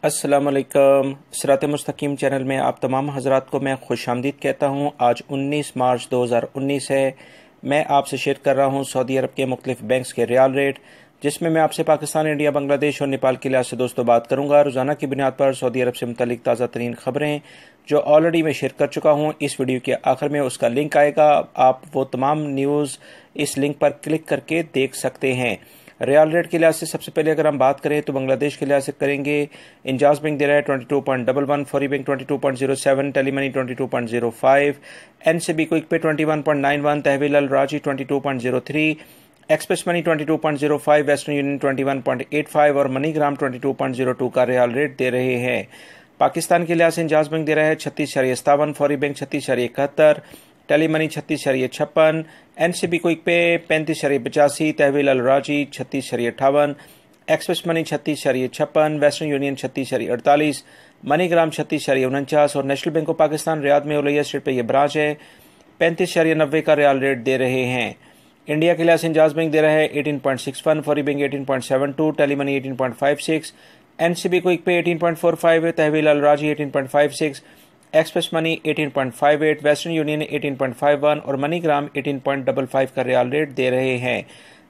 अस्सलामुअलैकुम। सिरात मुस्तकीम चैनल में आप तमाम हज़रात को मैं खुशामदीद कहता हूँ। आज 19 मार्च 2019 है। मैं आपसे शेयर कर रहा हूँ सऊदी अरब के मुख्तलिफ बैंक्स के रियाल रेट, जिसमें मैं आपसे पाकिस्तान, इंडिया, बांग्लादेश और नेपाल के लिहाज से दोस्तों बात करूँगा। रोज़ाना की बुनियाद पर सऊदी अरब से मुतल्लिक ताज़ा तरीन खबरें जो ऑलरेडी मैं शेयर कर चुका हूँ, इस वीडियो के आखिर में उसका लिंक आएगा। आप वो तमाम न्यूज़ इस लिंक पर क्लिक करके देख सकते हैं। रियाल रेट के लिहाज से सबसे पहले अगर हम बात करें तो बांग्लादेश के लिहाज से करेंगे। इंजाज बैंक दे रहा है 22.11, फौरी बैंक 22.07, टेलीमनी 22.05, एनसीबी क्विक पे 21.91, तहवील अल राजी 22.03, एक्सप्रेस मनी 22.05, वेस्टर्न यूनियन 21.85 और मनीग्राम 22.02 का रियाल रेट दे रहे हैं। पाकिस्तान के लिहाज से इंजाज बैंक दे रहा है 36.57, फौरी बैंक 36.71, टेलीमनी 36.56, एनसीबी क्विक पे 35.85, तहवील अल राजी 36.58, express money 36.56, western union 36.48, MoneyGram 36.49 और national bank of Pakistan Riyadh में उलैया स्ट्रीट पे ये ब्रांच है 35.90 का रियाल रेट दे रहे हैं। इंडिया के लिहाज से इंजाज बैंक दे रहा है 18.61, फौरी बैंक 18.72, टेलीमनी 18.56, एनसीबी क्विक पे 18.45, तहवील अल राजी 18.56, एक्सप्रेस मनी 18.58, वेस्टर्न यूनियन 18.51 और मनीग्राम 18.55 का रियाल रेट दे रहे हैं।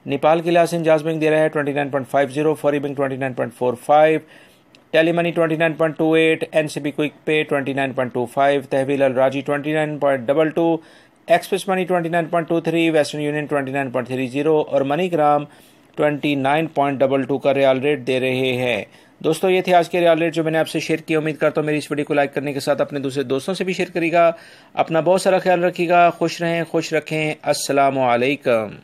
नेपाल के लिहाज से इंजाज बैंक दे रहा है 29.50, फौरी बैंक 29.45, टेलीमनी 29.28, एनसीबी क्विक पे 29.25, तहवील अल राजी 29.22, एक्सप्रेस मनी 29.23, वेस्टर्न यूनियन 29.30 और मनीग्राम 29.22 का रियाल रेट दे रहे हैं। दोस्तों, ये थे आज के रियाल रेट जो मैंने आपसे शेयर किया। उम्मीद करता हूँ मेरी इस वीडियो को लाइक करने के साथ अपने दूसरे दोस्तों से भी शेयर करिएगा। अपना बहुत सारा ख्याल रखिएगा। खुश रहें, खुश रखें। अस्सलामु अलैकुम।